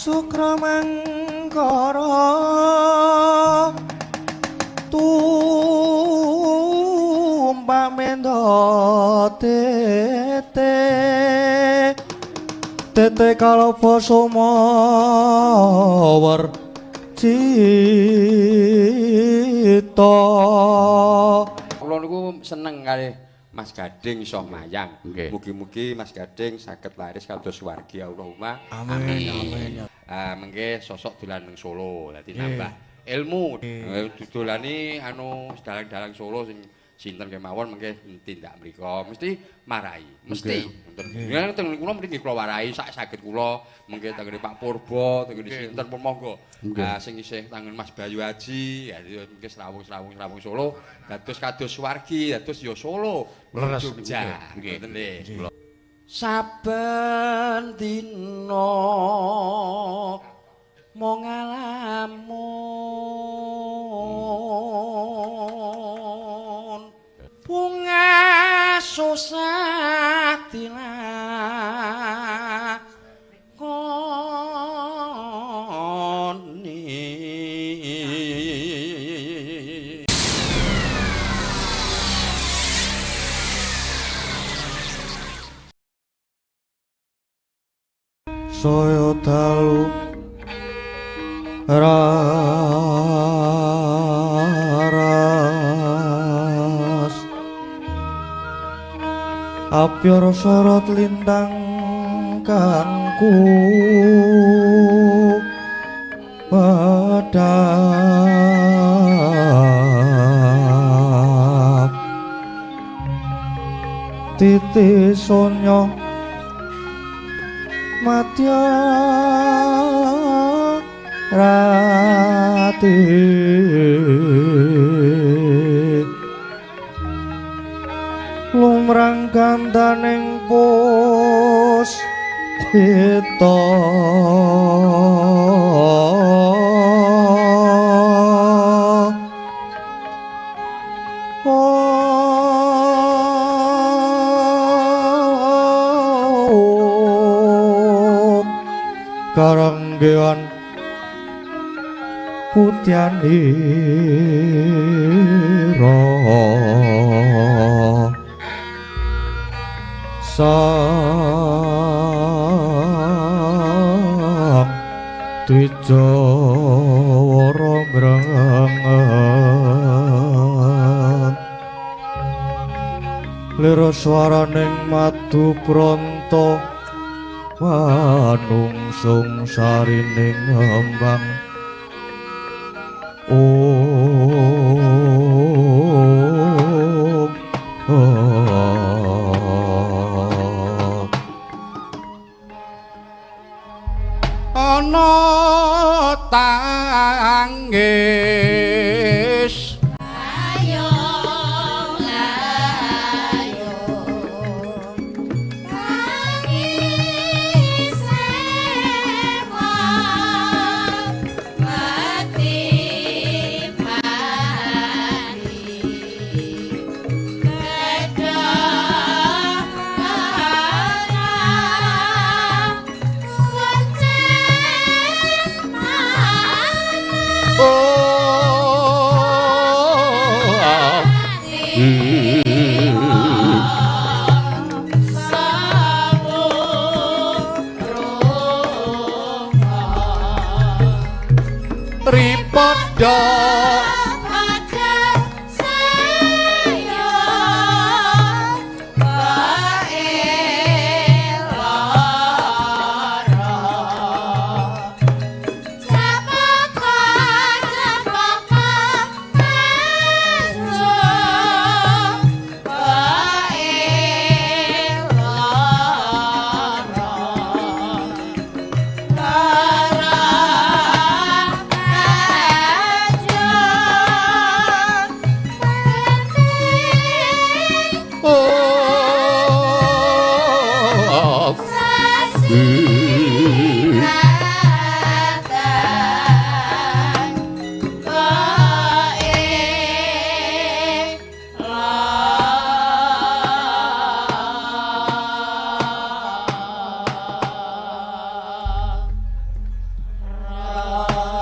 Sukramangkara tumbak mendo tete tete kalapa sumawar cita. Kula niku seneng kalih Mas Gading iso mayang. Mugi-mugi Mas Gading saged laris kados wargi Allahumma. Amin. Mengke sosok dolan ning Solo, dadi nambah ilmu. Dodolani dalang-dalang Solo sing sinten kemawon mengke tindak mriku mesti marai, mesti. Nggih teng kula mriki kula warai sak saged kula mengke tengene Pak Purba, tengene sinten pun monggo. Sing isih tangen Mas Bayu Haji, ya mengke srawung Solo dados kados wargi, dados ya Solo, Jogja. Ngoten nggih. Saben dina mung ngalamun bunga susah dilakoni. Saya dalu raras apyara sorot lintang kangku padhap titi sonya Matya rati lumrang gandaning pus kita karanggean putyanira sang Twijawara ngrangan lira swaraning madu pronto manungsung sarining ngembang ana tanggis Ripada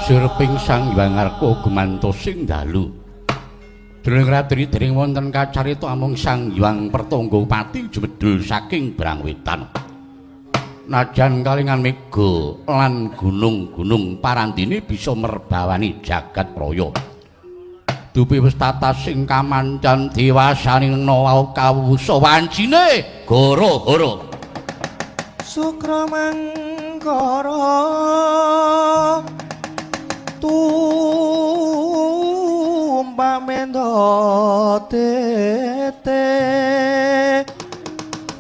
Sirping Sang Hyang Arka gumantos sing dalu. Dening radri dening wonten kacarita amung Sang Hyang Pertanggapati jumedhul saking Brangwetan. Najan kalingan mega lan gunung-gunung parandene bisa merbawani jagat raya. Dupi wis tatas sing kamancan diwasaning nawa kawusa wancine gara-gara Sukramangkara tumbak mendo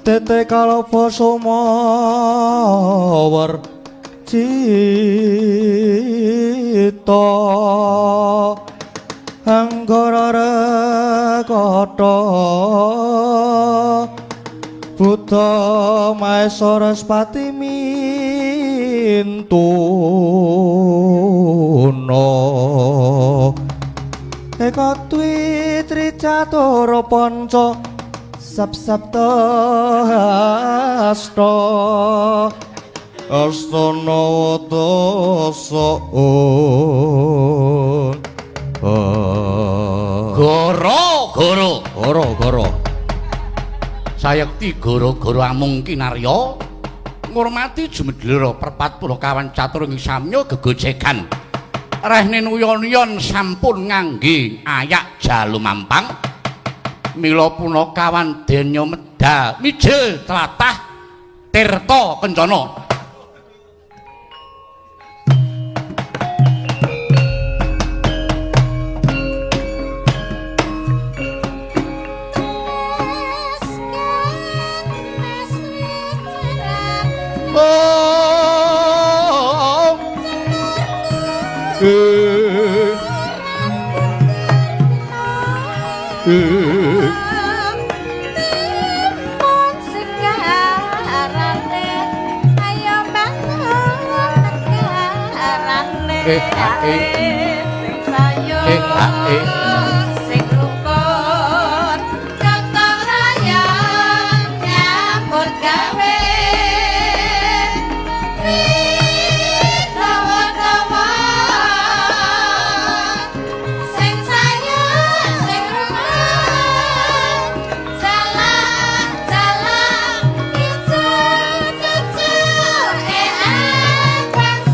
tete kalapa sumawar cita anggara rekata Buddha Maesara Spati mintuna Eka Dwi Tricatura Panca Sapsapta Hasta Astana Watasa Gara-gara sayekti gara-gara amung kinarya ngurmati jumedhara perpatpura kawan catur ing samya gegojegan rehne nuyon-nuyon sampun ngangge ayak jalumampang mila punaka kawan denya medal mijil tlatah tirta kencana. Sing rukun gotong royong nyambut gawe tawa-tawa sing sayu sing rukun jalan-jalan cucu-cucu abang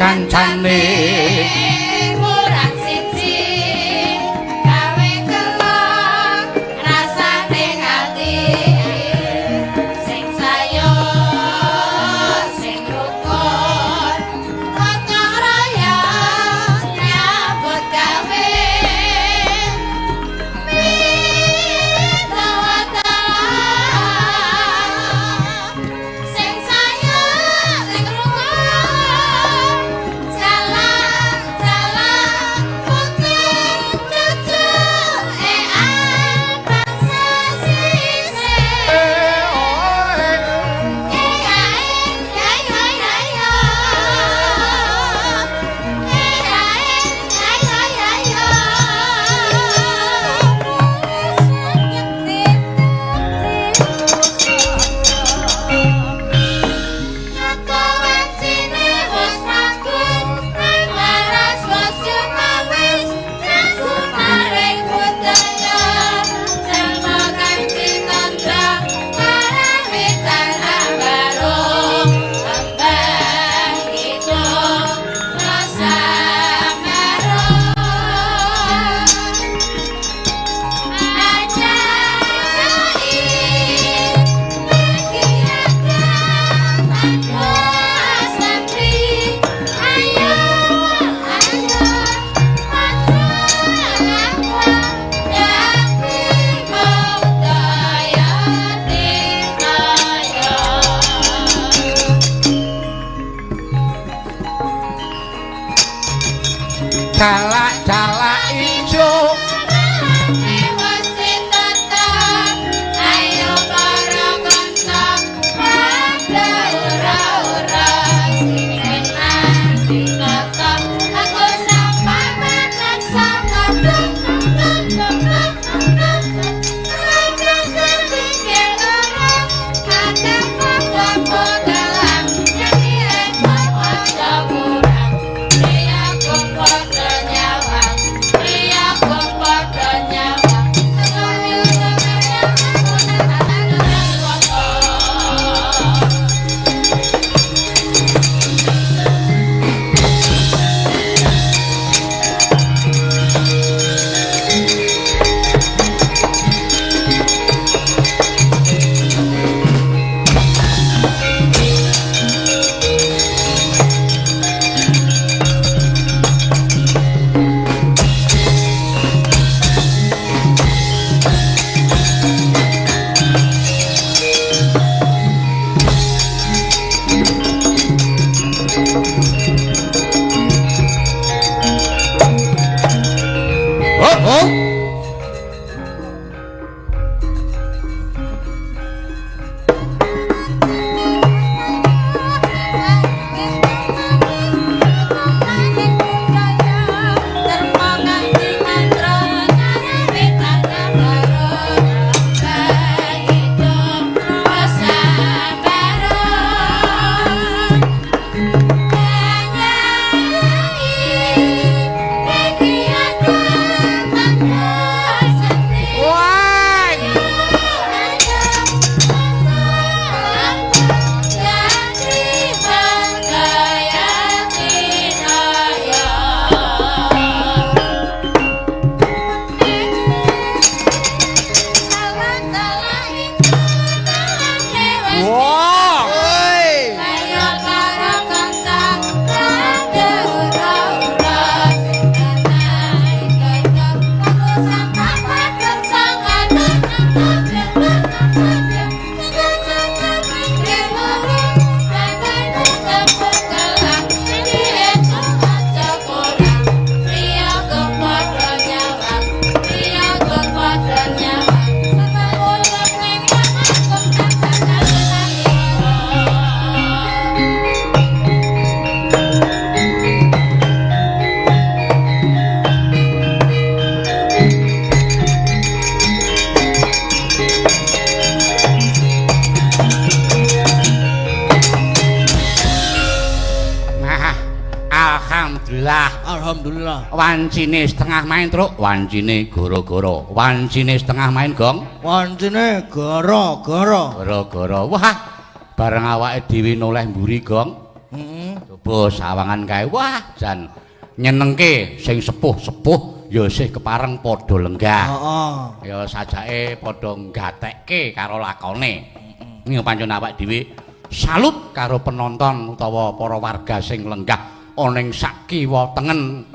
kancane kurang siji gawe kelong rasane ngati sing sayo sing rukun gotong royong nyambut gawe sing sayo sing rukun jalan jalak-jalak ijo Ayo para kanca padha ora-ora sing nanti tetep aku sapa menek sapa Alhamdulillah. Wancine setengah main, Truk. Wancine goro-goro. Wancine setengah main, Gong. Wancine gara-gara. Gara-gara. Wah, bareng awake dhewe noleh mburi, Gong. Coba sawangan kae. Wah, jan nyenengke sing sepuh-sepuh ya isih kepareng padha lenggah. Heeh. Ya sajake padha nggatekke karo lakone. Ning pancen awake dhewe salut karo penonton utawa para warga sing lenggah ana ing sak kiwa tengen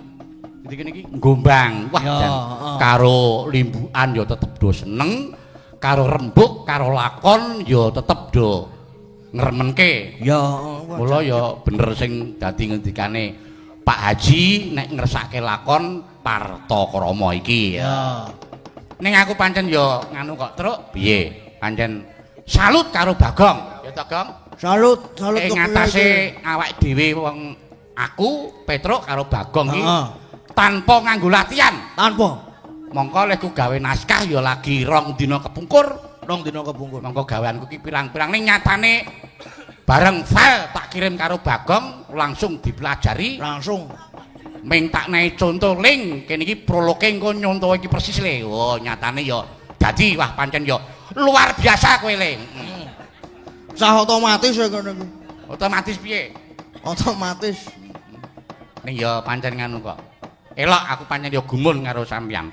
iki Gombang. Wah, ya, karo limbukan ya tetep do seneng, karo rembug karo lakon ya tetep do ngremenke. Ya, mula ya bener sing dadi ngendikane Pak Haji nek ngersake lakon Partakrama iki ya. Ning aku pancen ya nganu kok, Truk. Piye? Pancen salut karo Bagong. Ya to, Gong? Salut ing ngatasé awake dhewe wong aku Petruk karo Bagong iki tanpa nganggo latihan. Tanpa. Mongko lek ku gawe naskah ya lagi 2 dina kepungkur. 2 dina kepungkur. Mongko gaweanku ki pirang-pirang ning nyatane bareng file tak kirim karo Bagong langsung dipelajari. Langsung. Ming tak naik contoh link kene iki prologe engko nyontoh iki persis le. Oh, nyatane ya dadi wah pancen ya luar biasa kowe le. Sah otomatis ya ngono iki. Otomatis piye? Otomatis. Ning ya pancen nganu kok. Elok aku pancen ya gumun karo sampeyan.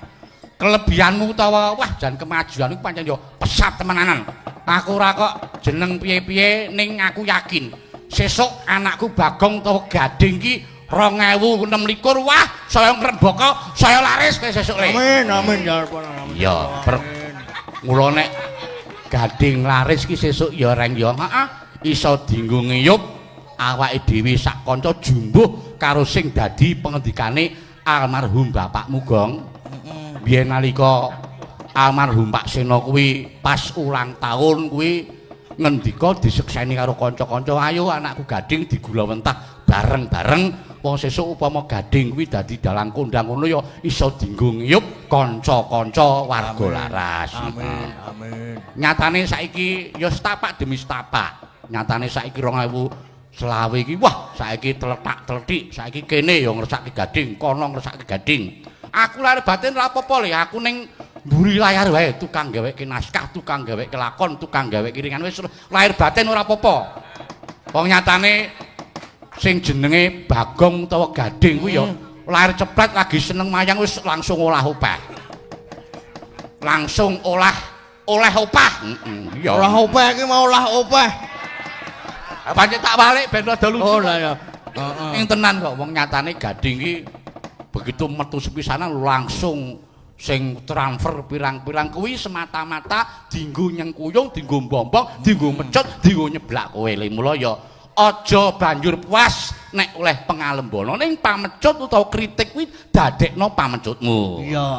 Kelebihanmu utawa wah jan kemajuanmu pancen ya pesat temenanan. Aku ora kok jeneng piye-piye ning aku yakin sesuk anakku Bagong utawa Gading ki 2026 wah saya ngrembaka saya laris kowe sesuk le. Amin amin ya rabbal alamin. Ya mula nek Gading laris ki sesuk ya reng ya heeh iso dienggo ngiyup awake dhewe sak kanca jumbuh karo sing dadi pengendikane almarhum bapakmu Gong. Biyen nalika almarhum Pak Seno kuwi pas ulang tahun kuwi ngendika disekseni karo kanca-kanca, ayo anakku Gading digulawentah bareng-bareng wong sesuk upama Gading kuwi dadi dalang kondang ngono ya iso dienggo ngiyup kanca-kanca warga laras. Amin, amin. Nyatane saiki ya setapak demi setapak. Nyatane saiki 2020 iki wah saiki teletak-teletik, saiki kene ya ngresake Gading, kono ngresake Gading. Aku lahir batin ora apa-apa le, aku ning mburi layar wae, tukang gaweke naskah, tukang gaweke lakon, tukang gaweke kiringan wis lahir batin ora apa-apa. Wong nyatane sing jenenge Bagong utawa Gading kuwi ya lahir cepet lagi seneng mayang wis langsung olah opah. Langsung oleh opah. Iya. Olah opah iki mau olah opah. Pancen tak balik ben rada lucu. Oh lah ya. Heeh. Ing tenan kok wong nyatane Gading iki begitu metu sepisanan langsung sing transfer pirang-pirang kuwi semata-mata dienggo nyengkuyung, dienggo bombong, dienggo mecut, dienggo nyeblak kowe. Mula ya aja banjur puas nek oleh pangalembono ning pamecut utawa kritik kuwi dadekno pamecutmu. Iya,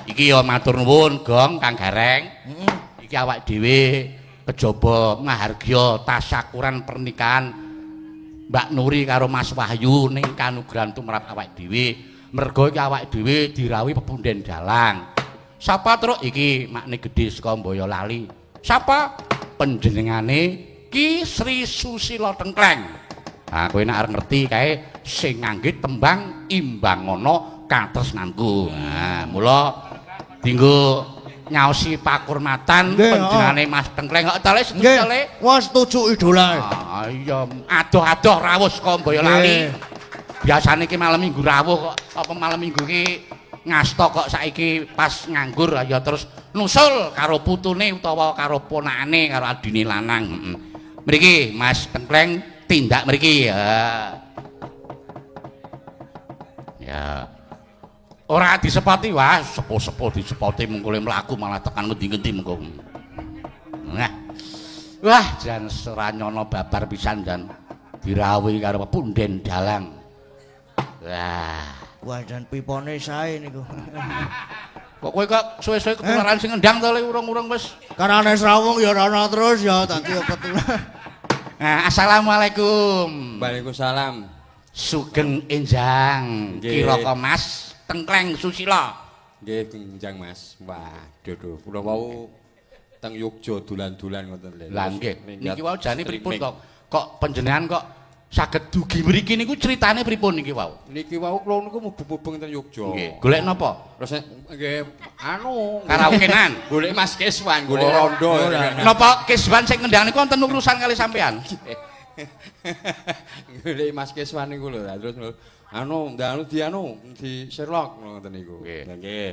Iki ya matur nuwun Gong Kang Gareng. Iki awak dhewe kejaba ngahargya tasyakuran pernikahan Mbak Nuri karo Mas Wahyu ning kanugrahan tumrap awak dhewe. Merga iki awak dhewe dirawuhi pepunden dalang. Sapa truk iki makne gedhe saka Boyolali. Sapa panjenengane Ki Sri Susila Tengkleng. Nah, kowe nek arep ngerti kae sing ngangge tembang imbangono katresnanku. Nah, mula dienggo nyaosi pakurmatan panjenengane Mas Tengkleng kok tale setuju tale. Wah setuju idola. Ah iya adoh-adoh rawuh saka Boyolali. Biasane ki malam minggu rawuh kok apa malam minggu ki ngasta kok saiki pas nganggur ya terus nusul karo putune utawa karo ponakane karo adine lanang. Mriki Mas Tengkleng tindak mriki ya. Ya. Ora disepoti wah, sepo-sepo disepoti mengko mlaku malah tekan ngendi-ngendi mengko. Nah. Wah, jan seranyono babar pisan jan dirawuhi karo pepunden dalang. Wah, jan pipone sae niku. Kok kowe kok suwe-suwe ketularan sing ngendang to le urung-urung wis. Karane srawung ya ana terus ya dadi ketularan. Nah, assalamualaikum. Waalaikumsalam. Sugeng enjang. Kiraka Mas Tengkleng Susila. Nggih, Genjang Mas. Waduh, kula wau teng Yogya dolan-dolan ngoten lho. Lah nggih. Niki wau jane pripun kok panjenengan kok saged dugi mriki niku critane pripun niki wau? Niki wau kula niku mubeng-mubeng teng Yogya. Nggih. Golek napa? Terus nggih anu Karaokenan. golek Mas Keswan, golek rondo. Napa Keswan sing ngendang niku wonten urusan kali sampean? Golek Mas Keswan niku lho. Terus di Sherlock ngoten niku. Nggih.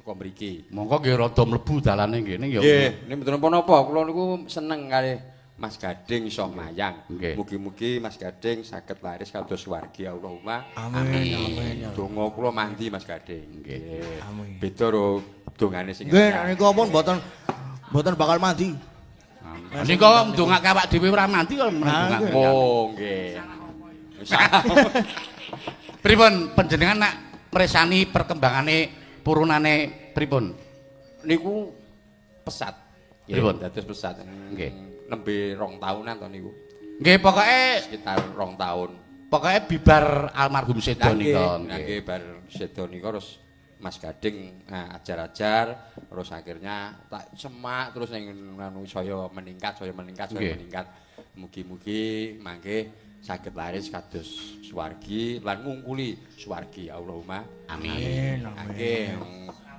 Teko mriki. Monggo nggih rada mlebu dalane nggih ning ya. Nggih, nek mboten napa-napa kula niku seneng kalih Mas Gading iso mayang. Mugi-mugi Mas Gading saged laris kados wargi Allahumma. Amin. Amin. Donga kula mandi Mas Gading. Nggih. Amin. Beda ro dongane sing. Nggih, nek niku pun mboten bakal mandi. Nika ndongake awak dhewe ora mandi kok ndongake. Oh, nggih. Pripun panjenengan nak mresani perkembangane purunane pripun? Niku pesat. Pripun? Dados pesat. Nggih. Nembe 2 tahunan to niku. Nggih, pokoke Sekitar 2 tahun. Pokoke bibar almarhum sedo nika. Nggih, bar sedo nika terus Mas Gading ajar-ajar terus akhirnya tak semak terus ning anu saya meningkat. Mugi-mugi mangke saged laris kados suwargi lan ngungkuli suwargi Allahumma Amin. Nggih.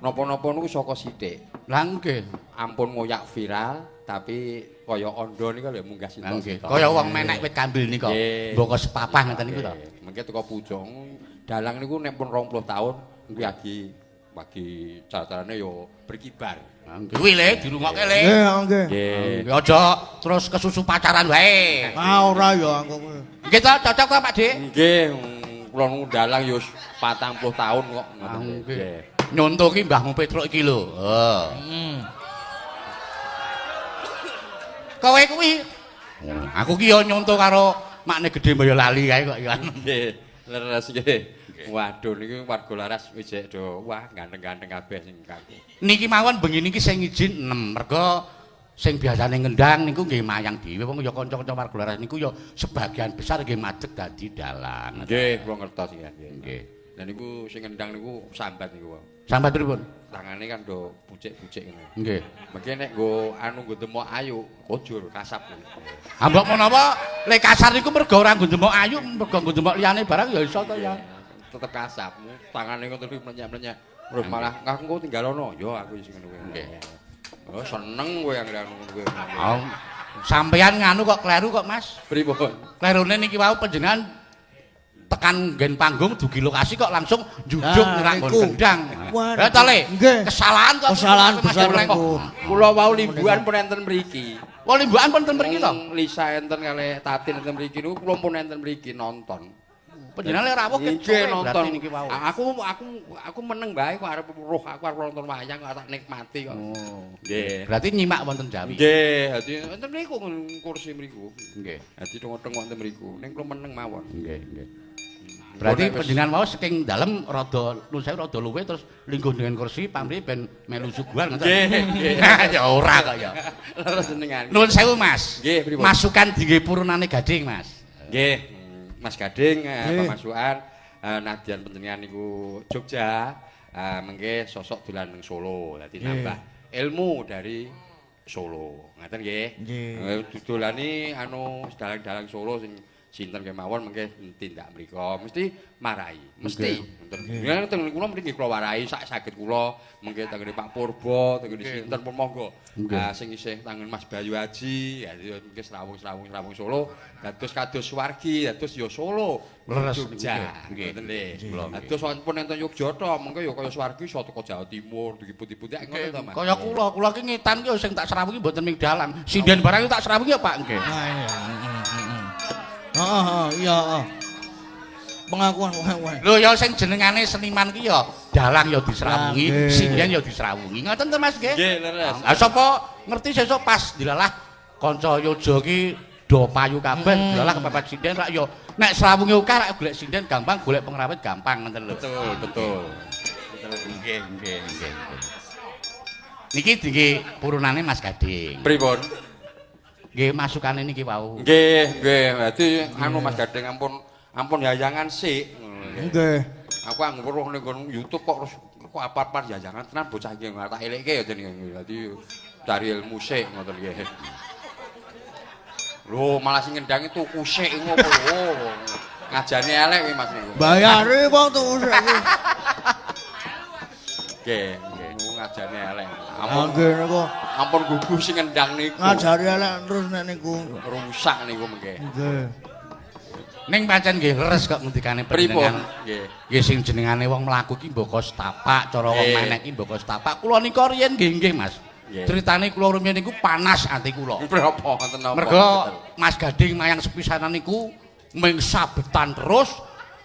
Napa-napa niku saka sithik. Lah nggih. Ampun ngoyak viral tapi kaya ondo nika lho munggah sinten. Kaya wong menek wit kambil nika. Mboko sepapah ngeten niku to. Mengke teko pucung dalang niku nek pun 20 tahun kuwi bagi carane yo berkibar. Nggih. Kuwi le dirungokke le. Nggih. Nggih. Aja terus kesusu pacaran wae. Ora ya aku. Nggih to, cocok to Pak Dik? Nggih, kula nu dalang yo 40 tahun kok ngoten. Nggih. Nyonto ki Mbahmu Petruk iki lho. Kowe kuwi aku ki yo nyonto karo makne gedhe Boyolali kae kok ya. Nggih, leres nggih. Waduh niki warga laras wijek do wah ganteng-ganteng kabeh sing kaku. Niki mawon bengi niki sing izin 6 merga sing biasane ngendang niku nggih mayang dhewe wong ya kanca-kanca warga laras niku ya sebagian besar nggih madeg dadi dalang. Nggih, kula ngertos nggih. Nggih. Lah niku sing ngendang niku sambat niku. Sambat pripun? Tangane kan do bucik-bucik ngono. Nggih. Mengke nek nggo nggo demok ayu, kojur kasap. Ambok menapa lek kasar niku mergo ora nggo demok ayu, mergo nggo demok liyane barang ya iso to ya. Tetep kasap. Tangane ngono iki mlenyek-mlenyek. Terus malah engko tinggalono. Yo aku sing ngono kuwi. Nggih. Oh, seneng kowe anggere ngono kuwi. Oh, sampeyan nganu kok kleru kok, Mas. Pripun? Klerune niki wau panjenengan tekan nggen panggung dugi lokasi kok langsung njujug nyerak nggon gendang. Lah to Le, kesalahan kok. Kesalahan besar niku. Kula wau limbuhan pun enten mriki. Wong limbukan pun ten mriki to. Lisa enten kalih Tatin enten mriki niku kula pun enten mriki nonton. Panjenengan lek rawuh Nggih nonton niki wau. Aku meneng bae kok arep roh aku arep nonton wayang kok tak nikmati kok. Oh. Nggih. Berarti nyimak wonten Jawi. Nggih, dadi enten mriku kursi mriku. Nggih. Dadi tengok-tengok wonten mriku. Ning kula meneng mawon. Nggih, nggih. Berarti panjenengan mau saking dalem rada nuwun sewu rada luwih terus lingguh dengan kursi pamrih ben melu suguhan ngoten. Nggih. Ya ora kok ya. Leres jenengan. Nuwun sewu Mas. Nggih, pripun? Masukan dingge purunane Gading Mas. Nggih. Mas Gading pemasukan nadyan panjenengan niku Jogja mengke sosok dolan ning Solo dadi nambah ilmu dari Solo. Ngaten nggih. Dodolani dalang-dalang Solo sing sinten kemawon mengke tindak mriku mesti marai mesti ngoten teng kula mriki kula warai sak saged kula mengke tengene Pak Purba tengene sinten pun monggo sing isih tangen Mas Bayu Haji ya mengke srawung Solo dados kados Suwargi dados ya Solo Jogja ngoten nggih dados pun enten Yogyakarta mengke ya kaya Suwargi iso teko Jawa Timur diput-diput ngoten to Mas kaya kula ki ngetan ki sing tak srawungi mboten ming dalang sinden barang tak srawungi ya Pak nggih. Iya. Pengakuan wae. Lho ya sing jenengane seniman ki ya dalang ya disrawungi, sinden ya disrawungi. Ngoten to Mas nggih? Nggih, leres. Lah sapa ngerti sesuk pas dilalah kanca yoja ki do payu kabeh dilalah kepepet sinden rak ya nek srawungi akeh rak golek sinden gampang, golek pengrawit gampang ngoten lho. Betul. Nggih. Niki dingge purunane Mas Gading. Pripun? Nggih masukane niki wau. Nggih. Dadi Mas Gading ampun yayangan sik. Nggih. Aku anggere weruh ning YouTube kok apa-apa yayangan tenan bocah iki tak elekke ya jenenge. Dadi cari ilmu sik ngoten nggih. Lho malah sing ngendangi tuku sik ngopo lho. Ngajane elek kuwi Mas niku. Bayare wong tuku sik iki. Nggih. Ngajane elek. Nggih niku. Ampun gugu sing ngendang niku. Ngajari elek terus nek niku. Rusak niku mengke. Nggih. Ning pancen nggih leres kok ngendikane panjenengan. Nggih sing jenengane wong mlaku ki mboko setapak, cara wong menek ki mboko setapak. Kula nika riyen nggih Mas. Critane kula rumiyin niku panas ati kula. Berapa wonten napa? Mergo Mas Gading mayang sepisanan niku ming sabetan terus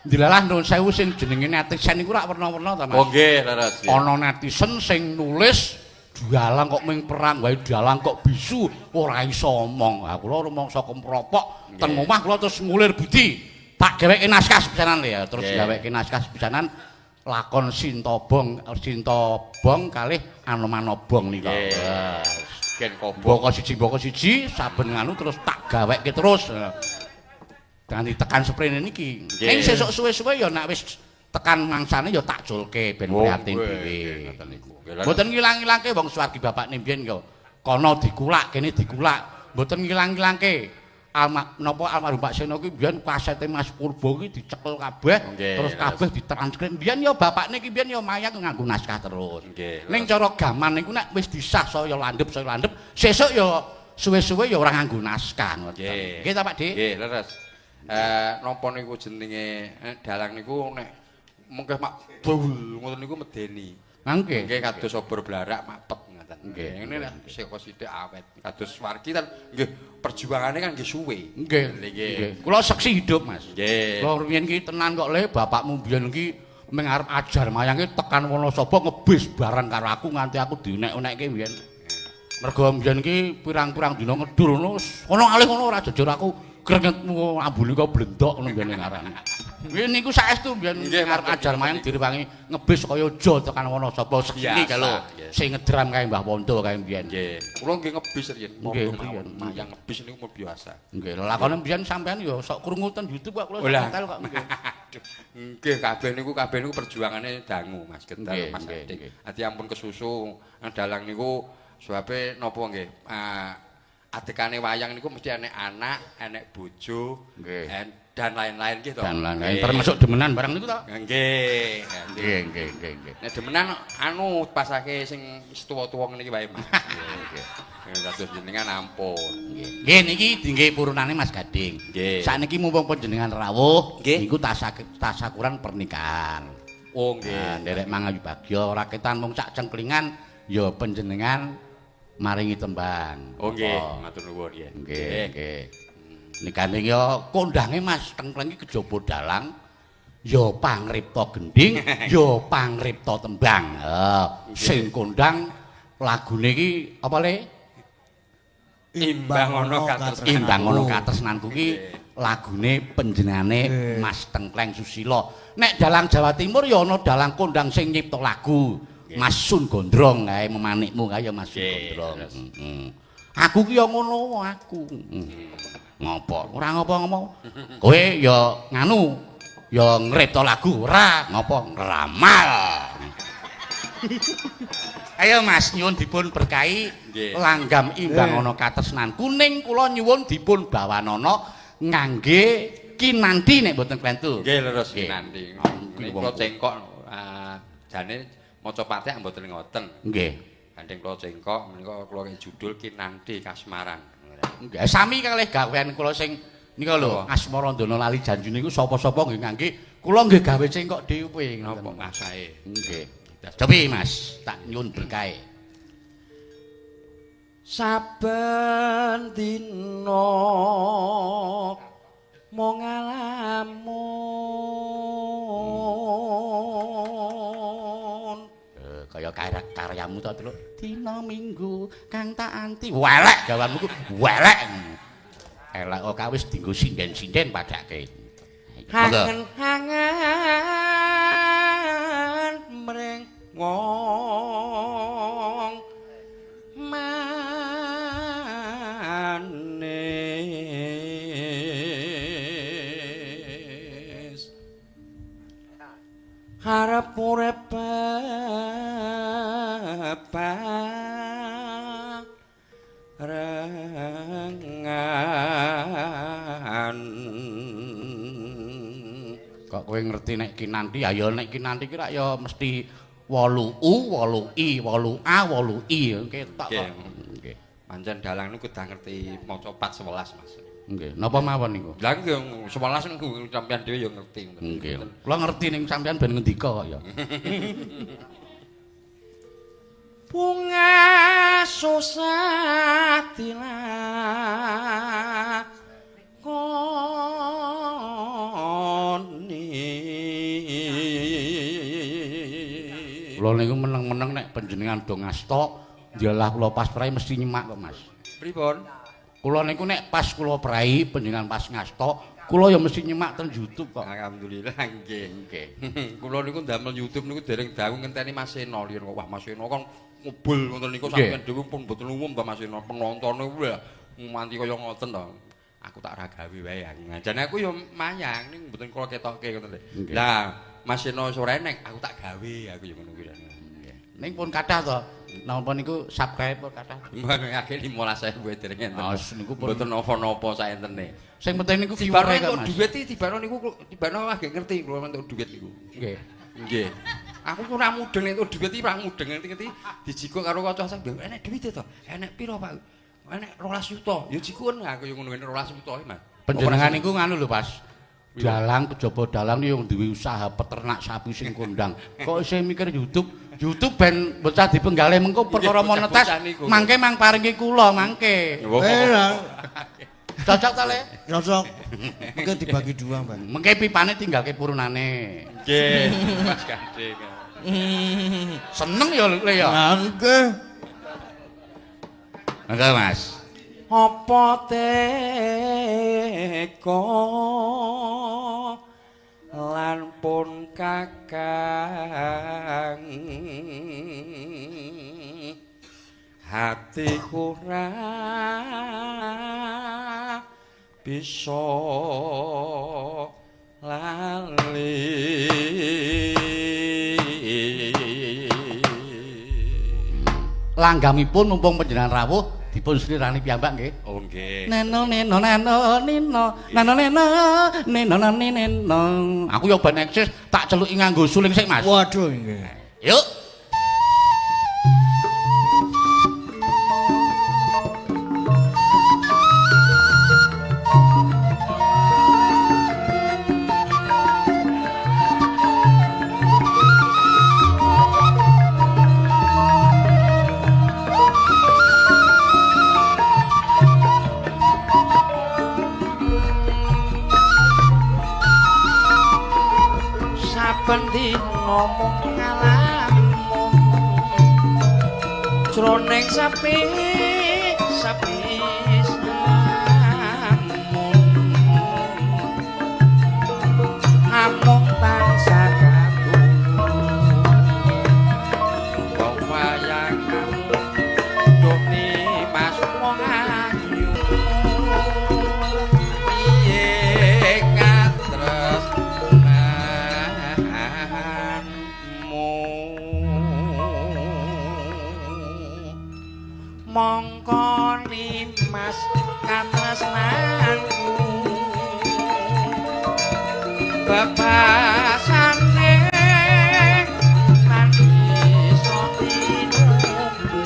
dilalah nuwun sewu sing jenenge netizen niku rak werna-werna ta Mas. Oh nggih, leres. Ana netizen sing nulis dalang kok ming perang wae dalang kok bisu ora iso omong. Ha kula rumangsa kempropok ten omah kula terus ngulir budi. Tak gaweke naskah sepisanan ya, terus gaweke naskah sepisanan lakon Sintobong kalih Anomanobong nika. Gen kobong. Boko siji saben nganu terus tak gaweke terus. Ganti tekan sprene niki. Ning sesuk suwe-suwe ya nek wis tekan mangsane ya tak julke ben prihatin dhewe ngoten niku. Mboten ngilang-ilangke wong Suwargi bapakne mbiyen ya kono dikulak kene dikulak. Mboten ngilang-ilangke almarhum Pak Seno ki mbiyen kasete Mas Purba ki dicekel kabeh terus kabeh ditranskrip. Mbiyen ya bapakne ki mbiyen ya mayang nganggo naskah terus. Ning cara gaman niku nek wis disah saya landhep sesuk ya suwe-suwe ya ora nganggo naskah ngoten. Nggih ta Pak Dik? Nggih, leres. Napa niku jenenge dalang niku nek mengke mak bul ngoten niku medeni. Nggih. Nggih kados obor blarak mapet ngoten. Nggih. Ngene nek saka sithik awet. Kados Suwargi kan nggih perjuangane kan nggih suwe. Nggih. Kula seksi hidup Mas. Nggih. Kula riyen ki tenan kok Le bapakmu biyen ki ming arep ajar mayange tekan Wonosobo ngebis bareng karo aku nganti aku diunek-unekke biyen. Mergo biyen ki pirang-pirang dina ngedul ngono alih ngono ora jujur aku krengetmu ambune kok blendok ngono biyen ngarane. Nggih niku saestu mbiyen Nggih, arep matur ajar nuwun. main direwangi ngebis kaya aja tekan Wonosapa sekini Biasa, kalau nggih. sing ngedram kae Mbah Wondo kae mbiyen. Nggih, kula nggih ngebis riyen. Nggih, Monggo mawon. riyen. Mayang ngebis niku mung biasa. Nggih, lakone mbiyen sampean ya sok krungu ten YouTube kok kula Oh, lah. setel kok nggih. Nggih, kabeh niku perjuangane dangu Mas Getar Nggih, Mas nggih, Adik. nggih. Ati ampun kesusu nang dalang niku sebabe napa nggih? Atekane wayang niku mesti enek anak, enek bojo, Nggih. dan lain-lain gitu. Dan lain-lain termasuk demenan barang niku to. Nggih. Nggih, nggih, nggih, nggih. Nek demenan pasake sing wis tuwa-tuwa ngene iki wae Mas. Nggih. Dados jenengan ampun. Nggih niki dinggih purunane Mas Gading. Nggih. Sakniki mumpung panjenengan rawuh, Nggih. niku tasakuran pernikahan. Oh Nah, nggih. nderek mangayu bagya ora ketan mung sak cengklingan ya panjenengan maringi tembang. Oh nggih, Apa? matur nuwun nggih. Nggih, nggih. Nikane ya kondange Mas Tengkleng iki kejaba dalang ya pangripta gending, ya pangripta tembang. Sing kondang lagune iki apa le? Imbang ana katresnan. Imbang ana katresnanku ki lagune panjenengane Mas Tengkleng Susila. Nek dalang Jawa Timur ya ana dalang kondang sing nyipta lagu. Mas Sun Gondrong kae memanikmu kae ya Mas Sun Gondrong. Aku ki ya ngono aku. Ngopo? Ora ngopo-ngopo. Kowe ya nganu ya ngripta lagu ora ngopo ngramal. Ayo Mas nyuwun dipun berkahi Nggih. langgam imbang ana katresnan kuning kula nyuwun dipun bawanana ngangge kinanti nek mboten klentu. Nggih leres Nggih. nanti. Nggih, Kula wong- cengkok jane maca patek mboten ngoten. Nggih. Gandeng kula cengkok menika kula judul Kinanti Kasmaran. Nggih, sami kalih gawean kula sing nika lho Asmara Ndana Lali Janju niku sapa-sapa nggih ngangge kula nggih gawe cengkok dhewe Napa ngoten. masae? Nggih. Cobi Mas, tak nyuwun berkahe. Saben dina mung ngalamun. Kaya karyamu to, Truk. Dina Minggu kang tak anti. Welek gawanmu ku, welek. Elek kok kawis dienggo sinden-sinden padake. Monggo. Hangen-hangen mring wong manis harap urip barengan. Kok kowe ngerti nek kinanti ya nek kinanti ki rak ya mesti 8U, 8I, 8A, 8I ketok kok. Nggih. Pancen dalang niku kudu ngerti maca 411 Mas. Nggih. Napa mawon niku? Lah nggih 11 niku sampeyan dhewe ya ngerti. Nggih. Kula ngerti ning sampean ben ngendika kok ya. Bunga susah dilakoni. Kula niku meneng-meneng nek panjenengan do ngasta, dialah kula pas prai mesti nyemak kok, Mas. Pripun? Kula niku nek pas kula prai panjenengan pas ngasta, kula ya mesti nyemak ten YouTube kok. Alhamdulillah nggih. Nggih. Kula niku ndamel YouTube niku dereng dangu ngenteni Mas Seno liyen kok. Wah Mas Seno kan ngubul ngoten niku Nggih. sampeyan dhewe pun mboten umum ta Mas Seno. Penonton niku lho nganti kaya ngoten to. Aku tak ra gawe wae. Jane aku ya mayang ning mboten kula ketokke ngoten lho. Nggih. Lah Mas Seno sore nek aku tak gawe aku ya ngono kuwi. Ning pun kathah to. Napa niku subscribe pun kathah. Mbak akeh 15.000 dereng enten. Niku pun Mboten napa-napa saentene. sing penting niku Tibane viewer kok, kok Mas. dhuwit iki tibane niku tibane agak ngerti kula entuk dhuwit niku. Nggih. Nggih. Aku ku ora mudeng entuk dhuwit iki ora mudeng ngerti-ngerti dijikuk karo kanca sang enek dhuwit to. Enek piro Pak? Enek 12 juta. Ya jikun aku yo ngono 12 juta Mas. Panjenengan niku nganu lho, Pas. Dalang kejaba dalang yo duwe usaha peternak sapi sing kondang. Kok isih mikir YouTube? YouTube ben bocah dipenggalih mengko perkara Nggih, monetes. bocah niku. Mangke mang paringi kula mangke. Cocok ta, Le? Cocok. Mungkin dibagi dua, Bang. Mengke pipane tinggalke purunane. Nggih, Mas Gading. Seneng ya Le ya. Mangke. Mangke, Mas. Apa teko atiku ra bisa lali. Langgamipun mumpung panjenengan rawuh dipun slirani piyambak nggih. Oh nggih. Neno neno neno nino neno neno neno neno. Aku yo ben eksis tak celuki nganggo suling sik, Mas. Waduh nggih. Yuk. Saben dina mung ngalamun jroning sapi samun amung tansah katon wong wayangan doni mas wong ayu piye katres mongko nimas katresnanku bebasane lan iso tinunggu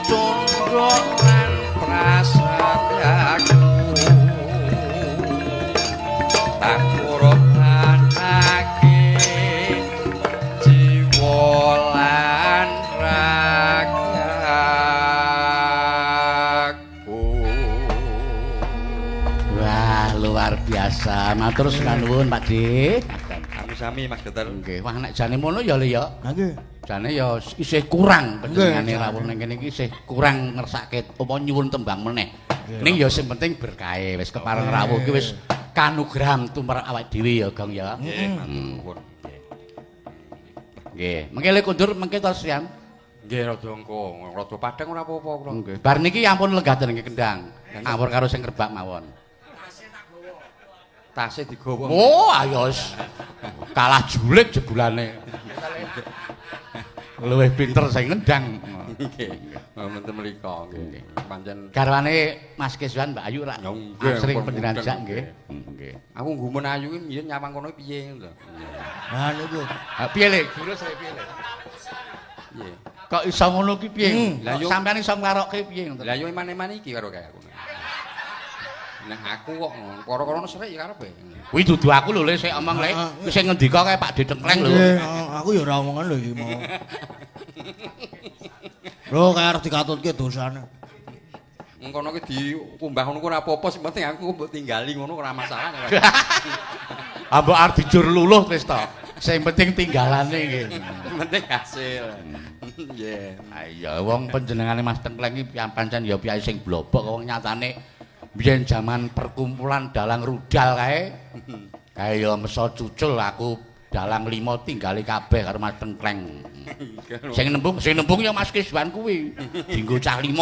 condong lan prasetyaku tak kurbanake lan ragaku. Wah, luar biasa. Matur nuwun, Pak Dik. Sami-sami Mas Dokter. Nggih, wah nek jane ngono ya Le ya. Ha nggih. Jane ya isih kurang panjenengane Nggih, rawuh ning kene iki isih kurang ngersake apa nyuwun tembang meneh. Ning ya sing penting berkahe wis kepareng rawuh iki wis kanugrahan tumrap awake dhewe ya, Gong ya. Nggih, matur nuwun. Nggih, mengke le kundur mengke to siam. Nggih rada engko, rada padhang ora apa-apa kula. Nggih. Bar niki ampun legaten nggih kendang. Ngawur karo sing kerbak mawon. Tase digawa. Oh, ayo wis. Kalah julik jebulane. Luwih pinter sing ngendang. Nggih. Menten mriko nggih. Pancen Garwane Mas Keswan Mbak Ayu rak. Ya, nggih, Sering ampun panjenengan mudeng, jak nggih. nggih. Nggih. aku nggumun ayu ki mbiyen nyawang kono piye lho. Ha niku. Ha piye Le? Jurus Le piye Le? Piye? Kok iso ngono ki piye? Lah yo Sampeyan iso nglarokke piye ngoten? Lah yo iman-iman iki karo kaya aku. Nah aku kok karo-karo srek ya karepe. Kuwi dudu aku lho Le sik omong Le. Kuwi sing ngendika kae Pak Ditengkleng lho. Nggih, aku ya ora omongan lho iki mau. Lho kaya arep dikatutke dosane. Ngono ki dikumbah ngono ora apa-apa sing penting aku mbok tinggali ngono ora masalah. Ambok arep dijur luluh wis to. Sing penting tinggalane nggih. Penting hasil. Nggih. Ayo wong panjenengane Mas Tengkleng iki pancen ya piyai sing blobok wong nyatane biyen jaman perkumpulan dalang rudal kae. Kae ya meso cucul aku dalang 5 tinggali kabeh karo Mas Tengkleng. Sing nembung ya Mas Kiswan kuwi. Dienggo cah 5.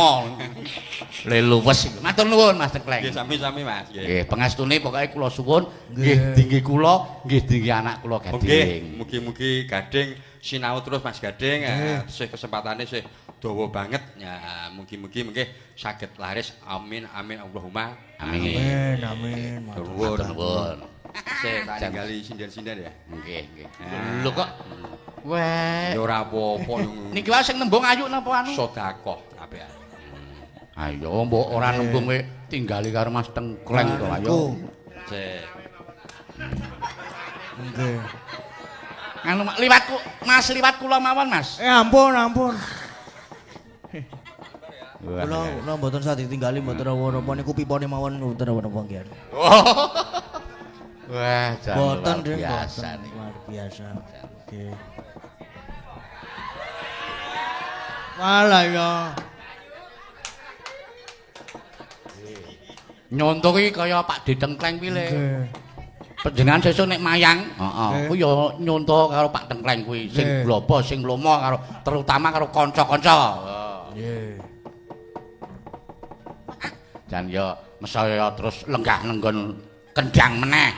Le luwes. Matur nuwun Mas Tengkleng. Nggih sami-sami Mas. Nggih, pangestune pokoke kula suwun nggih dinggi kula, nggih dinggi anak kula Nggih, Gading. mugi-mugi Gading sinau terus Mas Gading, sih kesempatane sih dawa banget. Ya, mugi-mugi mengke saged laris. Amin amin Allahumma Amin. Amin, amin. Matur Matur nuwun. Saya tak tinggali sinden-sinden ya. Nggih, nggih. Lho kok weh. Ya ora apa-apa Niki wae sing nembung ayu napa anu? sedekah kabeh. Ayo mbok ora nembung kowe tinggali karo Mas Tengkleng to ayo. Cek. Nggih. Anu liwatku Mas liwat kula mawon Mas. Ampun, ampun. Wah. Kula mboten sadhe ditinggali mboten apa-apa niku pipone mawon mboten apa-apa nggih. Wah, jan Mboten luar biasa nih. luar biasa. Nggih. Malah ya. Nyonto iki kaya Pak Ditengkleng kuwi Le. Nggih. Panjenengan sesuk nek mayang, heeh, kuwi ya nyonto karo Pak Tengkleng kuwi sing globo, sing lomo karo terutama karo kanca-kanca. Nggih. Dan ya mesaya terus lenggah nenggon kendang meneh.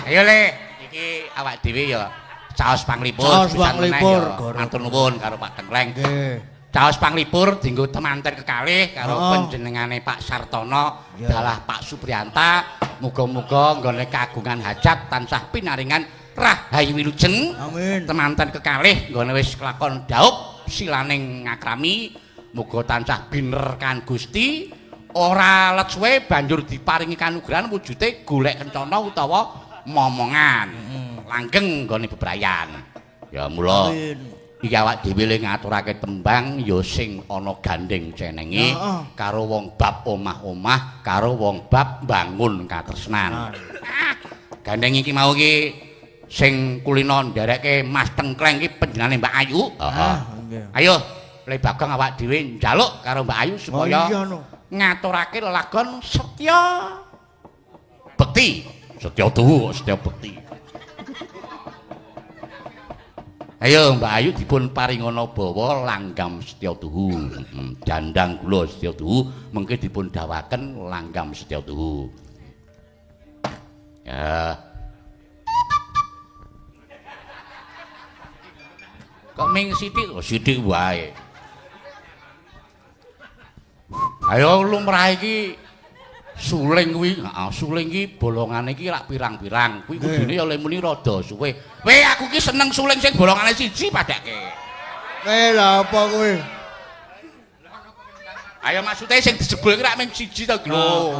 Ayo Le, iki awak dhewe ya caos panglipur pisan meneh ya. Matur nuwun karo Pak Tengkleng. Nggih. Caos panglipur dienggo temanten kekalih karo panjenengane Pak Sartono dalah Pak Supriyanta. Muga-muga nggone kagungan hajat tansah pinaringan rahayu wilujeng. Amin. Temanten kekalih nggone wis kelakon dhaup silaning ngakrami. Muga tansah binerkan Gusti. Ora let suwe banjur diparingi kanugrahan wujude golek kencana utawa momongan. Langgeng nggone bebrayan. Ya mula iki awak dhewe le ngaturake tembang ya sing ana gandeng cenenge karo wong bab omah-omah karo wong bab bangun katresnan. Gandeng iki mau iki sing kulino ndereke Mas Tengkleng iki panjenengane Mbak Ayu. Ayo Le Bagong awak dhewe njaluk karo Mbak Ayu supaya ngaturake lelagon Setya Bekti. Setya Tuhu, Setya Bekti. Ayo Mbak Ayu dipun paringana bawa langgam Setya Tuhu. Dandang kula Setya Tuhu mengke dipun dawaken langgam Setya Tuhu. Ya. Kok ming sithik? Oh, sithik wae. Ayo lumrah iki suling kuwi, heeh, suling iki bolongane iki rak pirang-pirang. Kuwi kudune ya le muni rada suwe. Weh, aku ki seneng suling sing bolongane siji padake. Lha apa kuwi? Ayo maksude sing dijebul ki rak mung siji to, lho.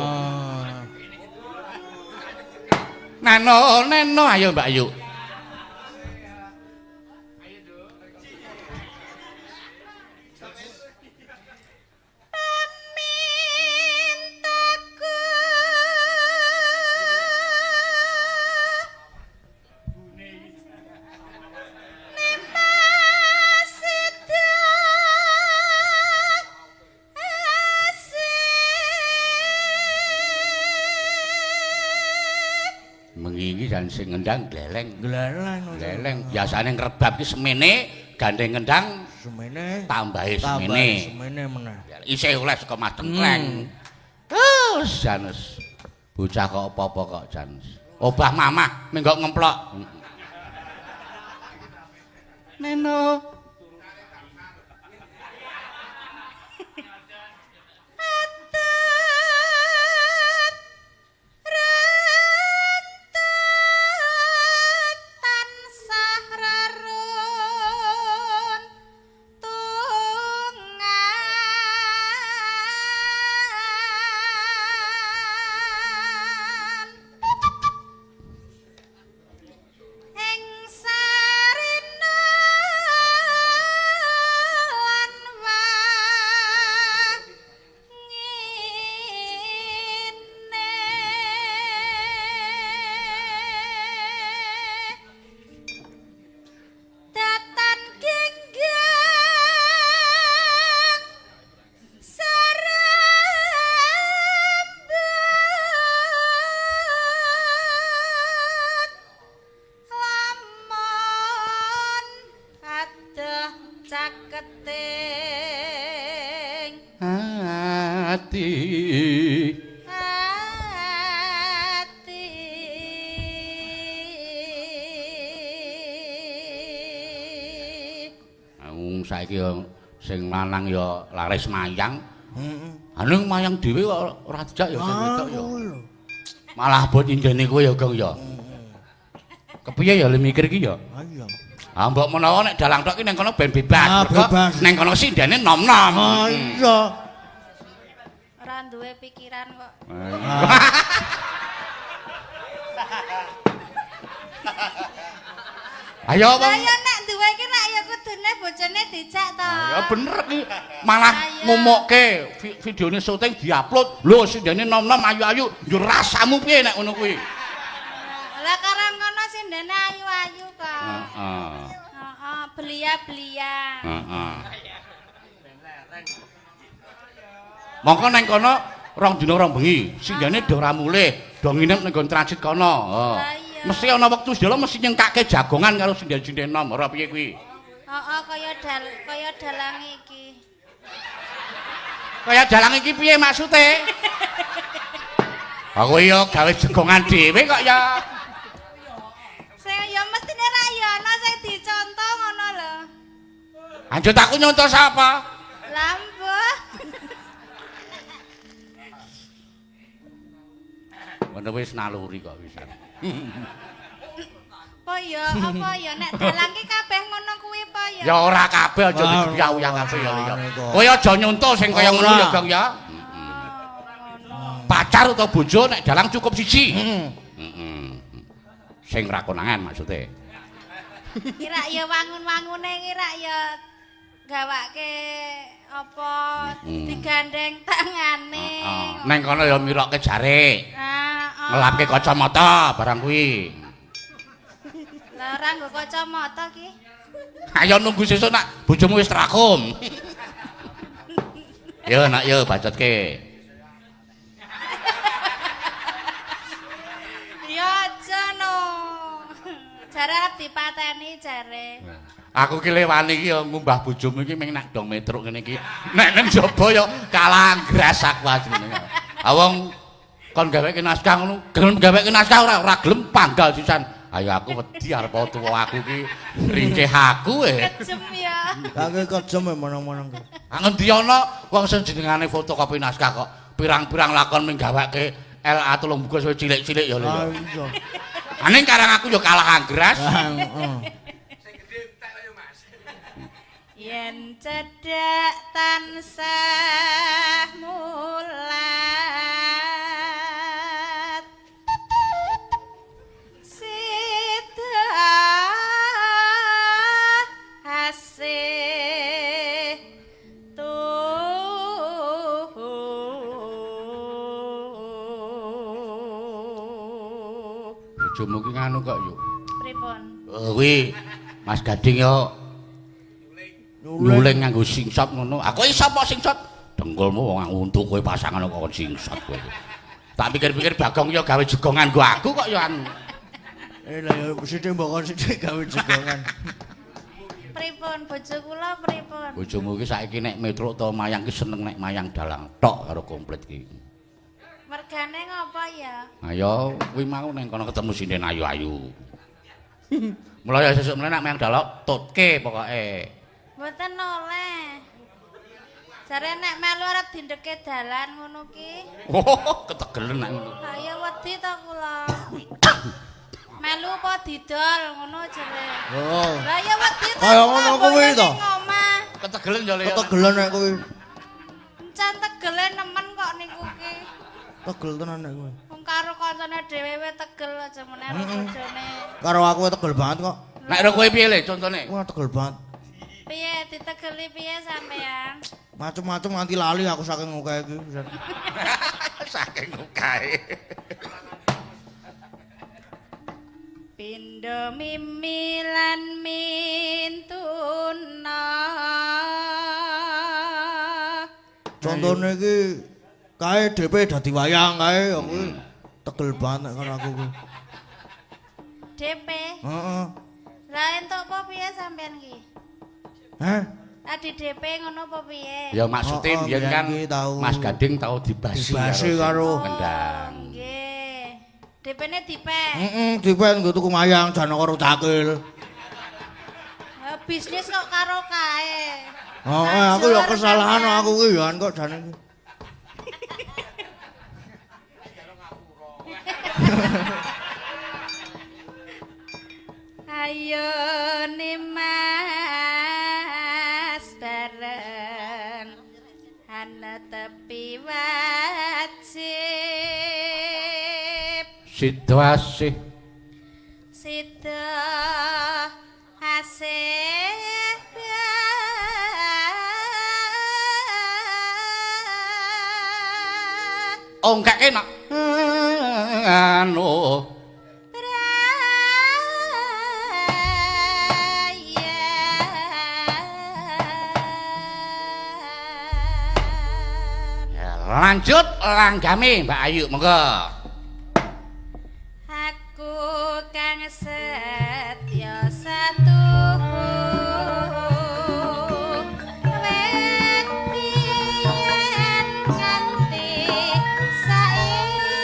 Neno, ayo Mbak Ayu. Dan sing ngendang gleleng. Gleleng biasane ngrebab ki semene, gandeng ngendang semene, tambahi semene. Semene meneh. Isih oleh saka Mas Tengkleng. Janus. Bocah kok apa-apa kok Janus. Obah mamah menggok ngemplok. Neno. Saiki sing lanang ya laris mayang. Heeh. Mayang dhewe kok ora dijak ya sing wedok ya. Malah bot indene kowe ya, Gong ya. Kepiye ya le mikir ki ya? Ha iya. Ah mbok menawa nek dalang tok ki ning kono ben bebas. Ning kono sindene nom-nom. Ah iya. Ora duwe pikiran kok. Ayo wong. Lah nek duwe iki nek ya kudune bojone dijak to. Ya bener ki. Malah ngumukke videone syuting diupload. Lho sindene nom-nom ayu-ayu, yo rasamu piye nek ngono kuwi? Lah karang kono sindene ayu-ayu kok. Heeh. Heeh, belia-belia. Heeh. Mongko nang kono rong dina rong bengi. Singgane do ora mulih, do nginep ning nggon transit kono. Heeh. Mesti ana wektu sedala mesti nyengkake jagongan karo sinden-sinden nom ora piye kuwi. Heeh, kaya dalang iki. Kaya dalang iki piye maksude? Aku ya gawe jagongan dhewe kok ya. Sing ya mestine ra ya ana sing dicontoh ngono lho. Anjut aku nyontoh sapa? Lah mbah. Ngono wis naluri kok wisan. Apa ya nek dalang ki kabeh ngono kuwi apa ya? Ya ora kabeh aja diuyang kabeh ya. Kowe aja nyontoh sing kaya ngono ya, Gong ya. Pacar utawa bojo nek dalang cukup siji. Heeh. Sing ra konangan maksude. Kira ya wangun-wangune kira ya gawake apa digandeng tangane. Neng kono ya mirokke jare. Ngelapke kacamata barang kuwi. Lah ora nggo kacamata ki. Ayo nunggu sesuk nak bojomu wis rakum. Yo nak yo bacotke. Ya aja no. Jare arep dipateni jare. Aku ki lewani ki ya ngumbah bojomu iki ming nak dong metruk ngene iki. Nek nang jaba ya kalah gras aku asline. Awong kon gaweke naskah ngono, gelem gaweke naskah ora gelem panggal sisan. Ayo aku wedi arep tuwa aku ki rinceh aku Kejem ya. Kake kejem meneng-meneng. Ngendi ana wong sing jenengane fotokopi naskah kok pirang-pirang lakon ming gaweke LA tulung buku cilik-cilik ya lho. Ah iya. Aning karang aku ya kalah anggras. Yen cedhak tansah mulat sida asih Bojomu ki nganu kok yo. pripun? Kuwi Mas Gading yo nyuling nganggo singsot ngono. Aku iso apa singsot? Dengkulmu wong untuk kowe pasangan kok singsot kowe. Tak pikir-pikir Bagong yo gawe jegongan nggo aku kok yo anu. Lah ya sithik mbok sithik gawe jegongan. Pripun bojo kula pripun? Bojomu ki saiki nek metro utawa mayang ki seneng nek mayang dalang tok karo komplit ki. Mergane ngopo ya? Ayo kuwi mau ning kono ketemu sinden ayu-ayu. Mulai sesuk meneh nek mayang dalang tutke pokoke. Mboten oleh. Jare nek melu arep dindeke dalan ngono ki. Oh, ketegelen nek ngono. Lah ya wedi ta kula. Melu apa didol ngono jare. Oh. Lah ya wedi ta. Kaya ngono kuwi to. Ketegelen yo le. Ketegelen nek kuwi. Encen tegele nemen kok niku ki. Tegel tenan nek kuwi. Wong karo kancane dhewe tegel aja meneh bojone. Karo aku tegel banget kok. Nek ro kowe piye le contone? Wah tegel banget. Piye ditegeli piye sampean? Macem-macem nganti lali aku saking ngukake iki. Saking ukae. Pindho mimilan mintuna. Contone iki kae DP dadi wayang kae aku tegel banget karo aku kuwi. DP. Heeh. Lah entuk apa piye sampean ki? Hah? Adi DP ngono apa piye? Ya maksude Oh, biyen kan biyen ki tau. Mas Gading tau dibasi karo Kendang. Nggih. DP-ne dipek. Dipen nggo tuku mayang jane karo cakil. Bisnis kok karo kae. Heeh, aku ya kesalahan aku ki ya kok jane iki. Ayo Mas bareng ana tepi wajib Situasi sida asih enggak enak. Anu Lanjut langgame Mbak Ayu monggo. Aku kang setya satuhu wet biyen nganti saiki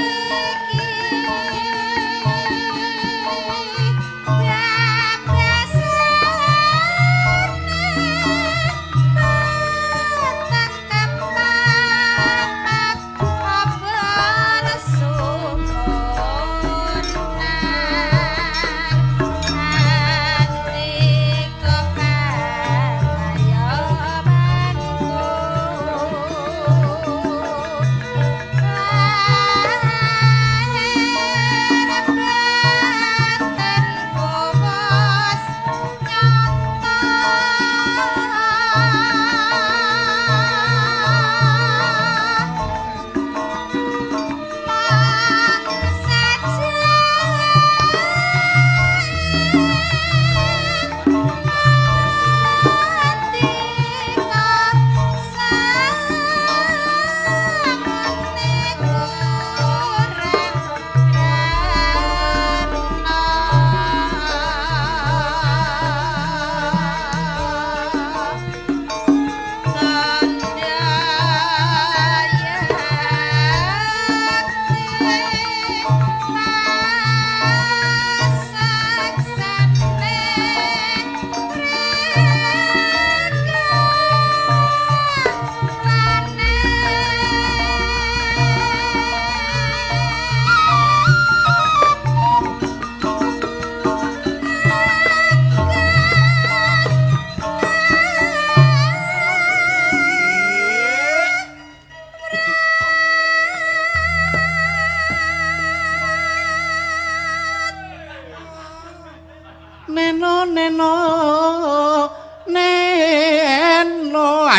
neno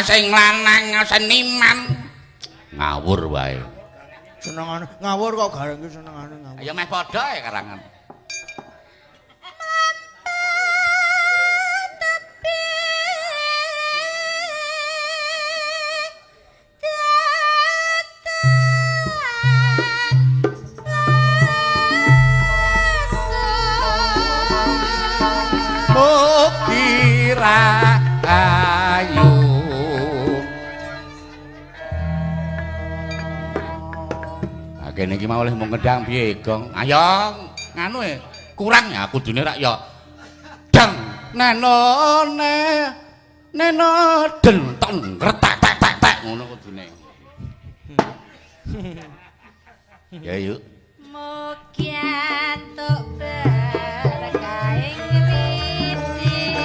sing lanang seniman ngawur wae Senengane ngawur kok gareng ki senengane ngawur. ya meh padha ya karangan Ayu kene iki mau oleh mung ngedang piye Gong ayo nganu kurang ya kudune rak ya dang neno denteng retak tak ngono kudune ya yuk mugi antuk berkah ing riti ati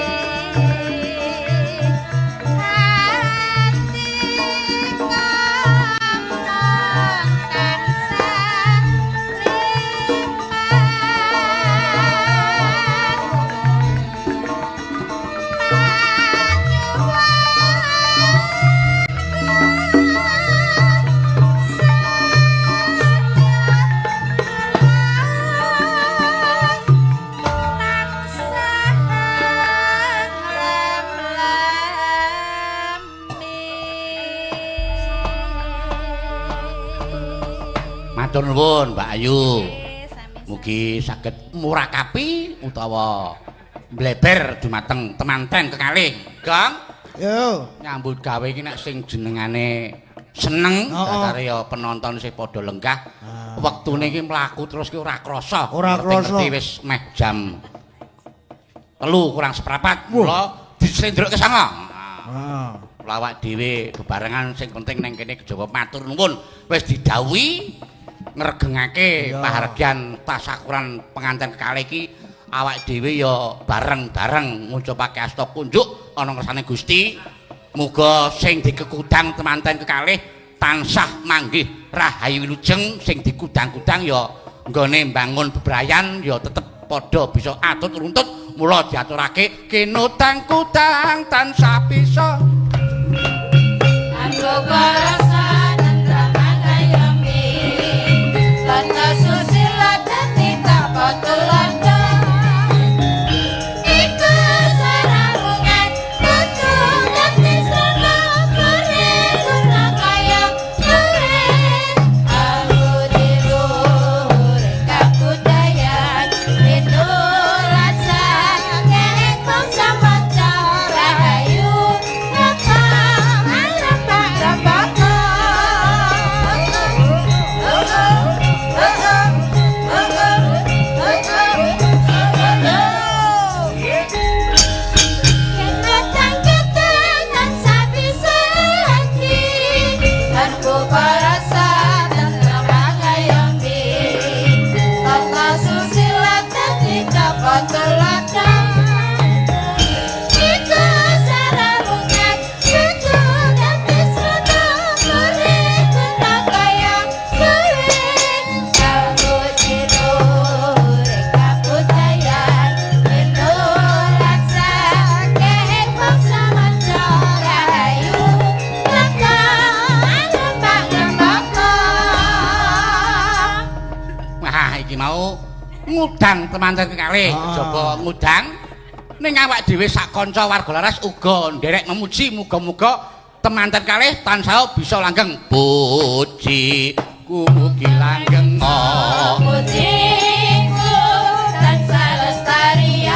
matur nuwun Mbak Ayu mugi saged murakapi utawa mbleber dumateng temanten kekalih Gong Yo. nyambut gawe iki nek sing jenengane seneng dasare ya penonton sing padha lenggah wektune iki mlaku terus ki ora krasa wis meh jam 3 kurang seprapat kula disendruk ke sana lawak dhewe bebarengan sing penting ning kene kejaba matur nuwun wis didhawuhi ngregengake pahargyan tasakuran penganten kekalih iki awak dhewe ya bareng-bareng ngucapake asta kunjuk ana ngersane Gusti muga sing dikekudang temanten kekalih tansah manggih rahayu wilujeng sing dikudang-kudang ya nggone mbangun bebrayan ya tetep padha bisa atut runtut mula diaturake kinutang-kudang tansah bisa Anggo rasa nendang ayami Lata susila dati tak potulanda Iku saramungan Kutu dati sana Kore kuna kaya Kore ngudang temanten kekalih coba ngudang ning awak dhewe sak kanca warga laras uga nderek memuji muga-muga temanten kalih tansah bisa langgeng puji mugi langgeng pujiku tansah lestari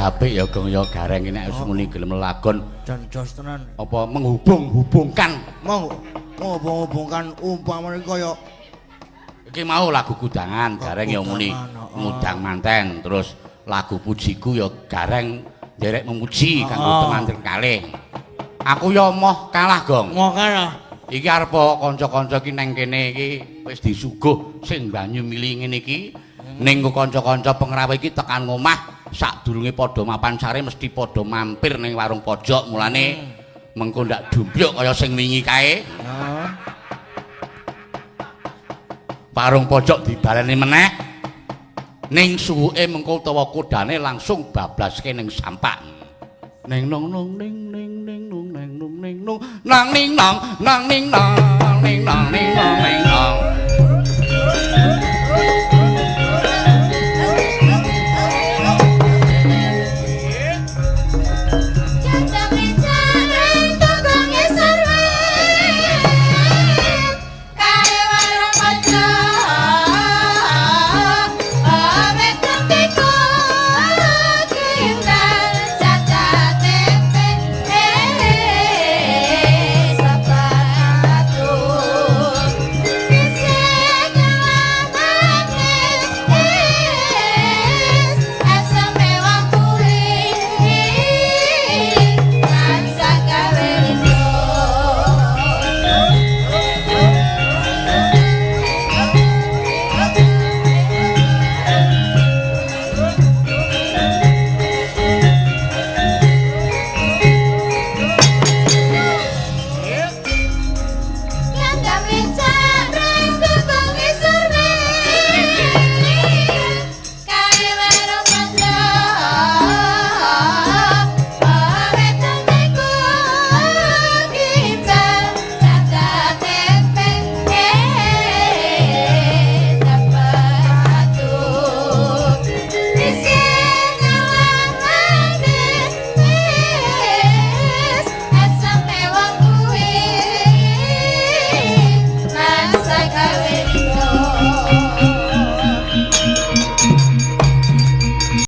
apik ya Gong ya gareng nek wis muni gelem lagon dan jos tenan apa menghubung-hubungkan mau menghubung-hubungkan umpamane kaya iki mau lagu kudangan gareng ya muni ngudang manten terus lagu pujiku ya gareng nderek memuji kanggo temanten kalih aku ya moh kalah Gong moh kalah iki arep kanca-kanca iki nang kene iki wis disuguh sing banyu mili ngene iki ning kanca-kanca pengrawe iki tekan ngomah sadurunge padha mapan sare mesti padha mampir ning warung pojok mulane mengko ndak dumbyuk kaya sing wingi kae warung pojok dibaleni meneh ning suwuke mengko utawa kodane langsung bablaske ning sampak ning nong nong ning ning ning nong ning nong ning nong nang ning nong nang ning nong ning nong ning nong ning nong